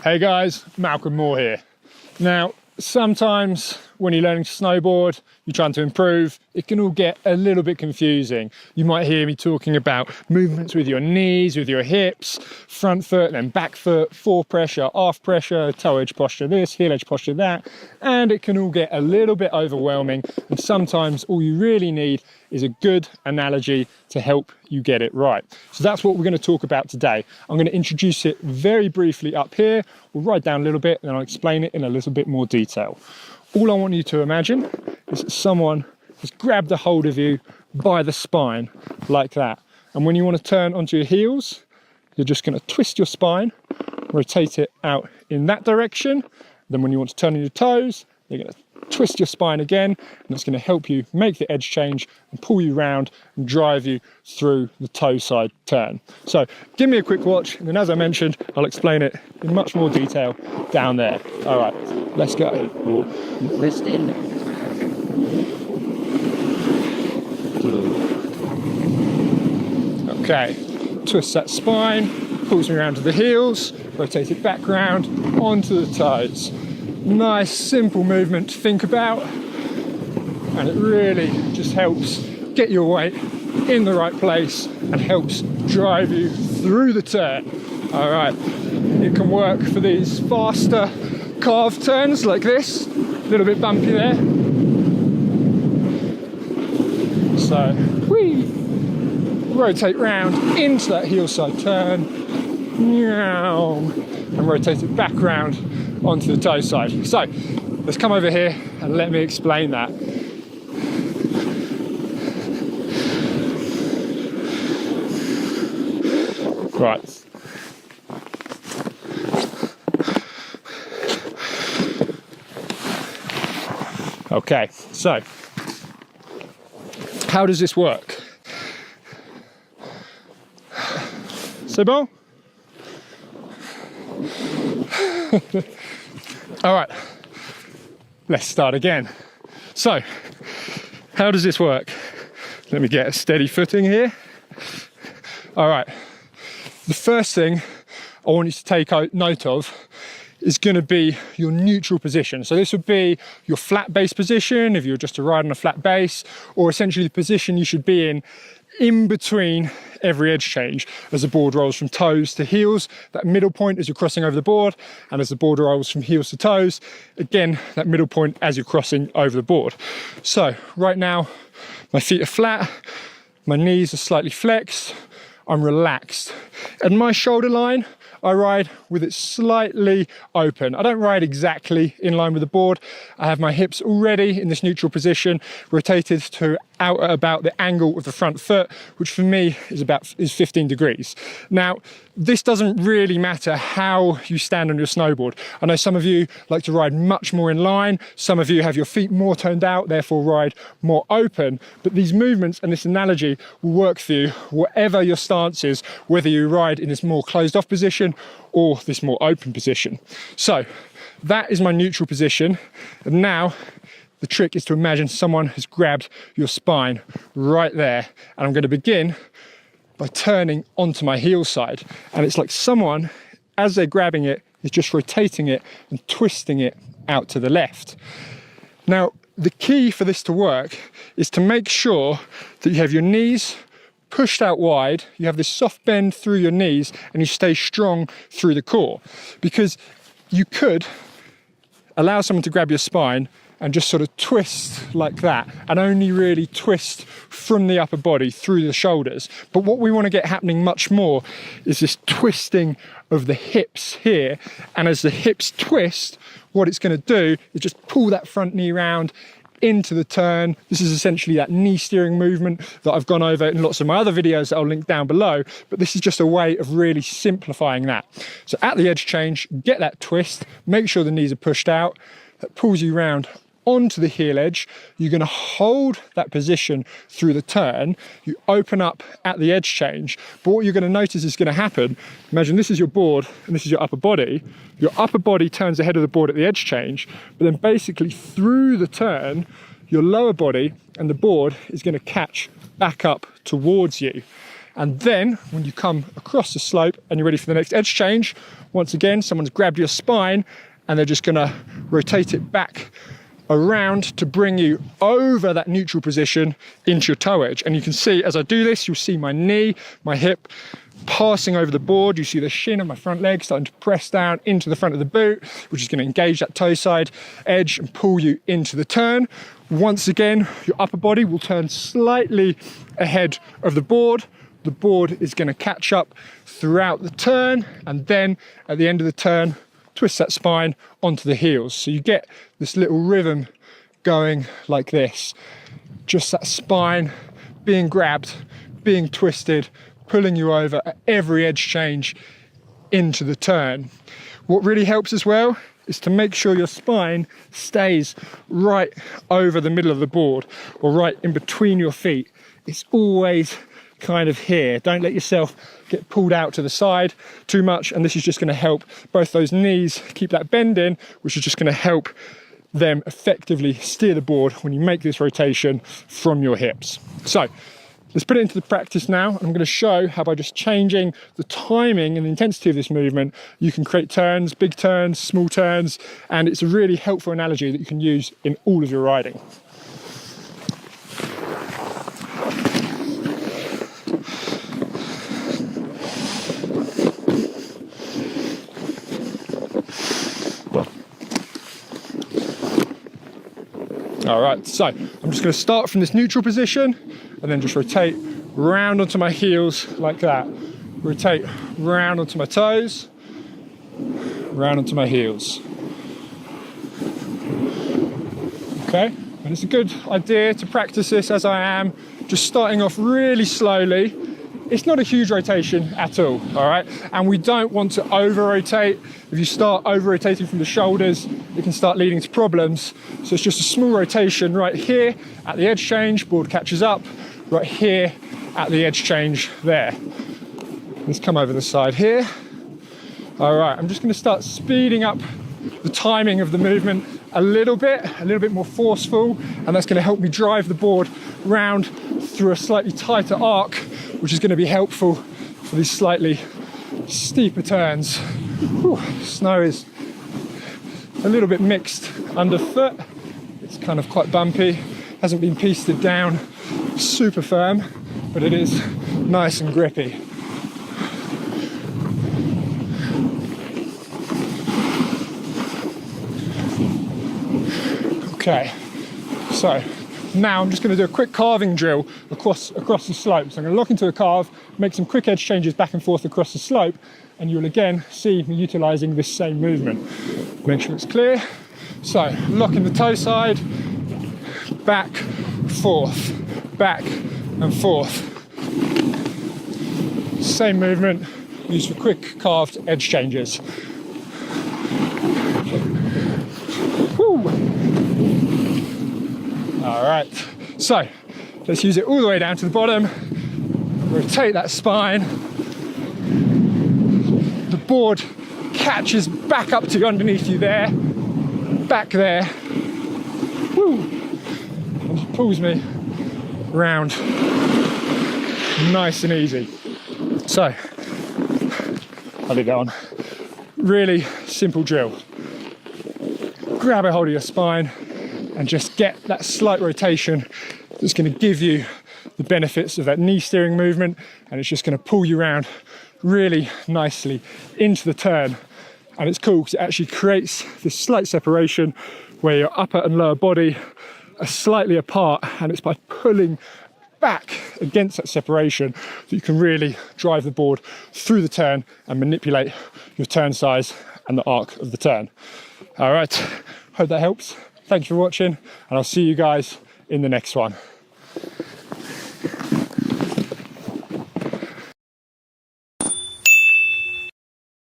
Hey guys, Malcolm Moore here. Now, sometimes when you're learning to snowboard, you're trying to improve, it can all get a little bit confusing. You might hear me talking about movements with your knees, with your hips, front foot, then back foot, fore pressure, aft pressure, toe edge posture this, heel edge posture that, and it can all get a little bit overwhelming, and sometimes all you really need is a good analogy to help you get it right. So that's what we're going to talk about today. I'm going to introduce it very briefly up here. We'll write down a little bit and I'll explain it in a little bit more detail. All I want you to imagine is that someone has grabbed a hold of you by the spine like that. And when you want to turn onto your heels, you're just going to twist your spine, rotate it out in that direction. Then when you want to turn on your toes, you're going to twist your spine again, and it's going to help you make the edge change and pull you round and drive you through the toe side turn. So give me a quick watch, and then as I mentioned, I'll explain it in much more detail down there. All right, let's go. List in. Okay, twist that spine, pulls me around to the heels, rotate it back round onto the toes. Nice simple movement to think about, and it really just helps get your weight in the right place and helps drive you through the turn. All right, it can work for these faster carved turns like this, a little bit bumpy there. So we rotate round into that heel side turn, and rotate it back round onto the toe side. So let's come over here and let me explain that. Right. Okay, so how does this work? C'est bon? All right, let's start again. So, how does this work? Let me get a steady footing here. All right, the first thing I want you to take note of is going to be your neutral position. So this would be your flat base position if you're just to ride on a flat base, or essentially the position you should be in between every edge change as the board rolls from toes to heels. That middle point as you're crossing over the board, and as the board rolls from heels to toes, again, that middle point as you're crossing over the board. So right now, my feet are flat, my knees are slightly flexed, I'm relaxed. At my shoulder line, I ride with it slightly open. I don't ride exactly in line with the board. I have my hips already in this neutral position, rotated to out at about the angle of the front foot, which for me is 15 degrees. Now, this doesn't really matter how you stand on your snowboard. I know some of you like to ride much more in line. Some of you have your feet more toned out, therefore ride more open. But these movements and this analogy will work for you, whatever your stance is, whether you ride in this more closed off position or this more open position. So that is my neutral position. And now the trick is to imagine someone has grabbed your spine right there. And I'm going to begin by turning onto my heel side. And it's like someone, as they're grabbing it, is just rotating it and twisting it out to the left. Now, the key for this to work is to make sure that you have your knees pushed out wide, you have this soft bend through your knees, and you stay strong through the core. Because you could allow someone to grab your spine and just sort of twist like that, and only really twist from the upper body through the shoulders. But what we want to get happening much more is this twisting of the hips here. And as the hips twist, what it's going to do is just pull that front knee round into the turn. This is essentially that knee steering movement that I've gone over in lots of my other videos that I'll link down below, but this is just a way of really simplifying that. So at the edge change, get that twist, make sure the knees are pushed out, that pulls you round onto the heel edge. You're going to hold that position through the turn. You open up at the edge change, but what you're going to notice is going to happen, imagine this is your board and this is your upper body. Your upper body turns ahead of the board at the edge change, but then basically through the turn, your lower body and the board is going to catch back up towards you. And then when you come across the slope and you're ready for the next edge change, once again, someone's grabbed your spine and they're just gonna rotate it back around to bring you over that neutral position into your toe edge. And you can see as I do this, you'll see my knee, my hip passing over the board. You see the shin of my front leg starting to press down into the front of the boot, which is going to engage that toe side edge and pull you into the turn. Once again, your upper body will turn slightly ahead of the board. The board is going to catch up throughout the turn, and then at the end of the turn, twist that spine onto the heels. So you get this little rhythm going like this. Just that spine being grabbed, being twisted, pulling you over at every edge change into the turn. What really helps as well is to make sure your spine stays right over the middle of the board or right in between your feet. It's always kind of here. Don't let yourself get pulled out to the side too much, and this is just going to help both those knees keep that bend in, which is just going to help them effectively steer the board when you make this rotation from your hips. So let's put it into the practice now. I'm going to show how by just changing the timing and the intensity of this movement, you can create turns, big turns, small turns, and it's a really helpful analogy that you can use in all of your riding. All right, so I'm just going to start from this neutral position and then just rotate round onto my heels like that. Rotate round onto my toes, round onto my heels. Okay, and it's a good idea to practice this as I am, just starting off really slowly. It's not a huge rotation at all right? And we don't want to over-rotate. If you start over-rotating from the shoulders, it can start leading to problems. So it's just a small rotation right here at the edge change, board catches up, right here at the edge change there. Let's come over the side here. All right, I'm just gonna start speeding up the timing of the movement a little bit more forceful, and that's gonna help me drive the board round through a slightly tighter arc, which is going to be helpful for these slightly steeper turns. Whew, snow is a little bit mixed underfoot. It's kind of quite bumpy, hasn't been pasted down super firm, but it is nice and grippy. Okay, so now I'm just going to do a quick carving drill across the slope. So I'm going to lock into a carve, make some quick edge changes back and forth across the slope, and you'll again see me utilising this same movement. Make sure it's clear. So locking the toe side, back, forth, back and forth. Same movement used for quick carved edge changes. Woo. All right, so let's use it all the way down to the bottom. Rotate that spine. The board catches back up to underneath you there, back there. Woo. And it pulls me round nice and easy. So, I'll leave that on. Really simple drill. Grab a hold of your spine and just get that slight rotation that's going to give you the benefits of that knee steering movement, and it's just going to pull you around really nicely into the turn. And it's cool because it actually creates this slight separation where your upper and lower body are slightly apart, and it's by pulling back against that separation that you can really drive the board through the turn and manipulate your turn size and the arc of the turn. All right, hope that helps. Thank you for watching, and I'll see you guys in the next one.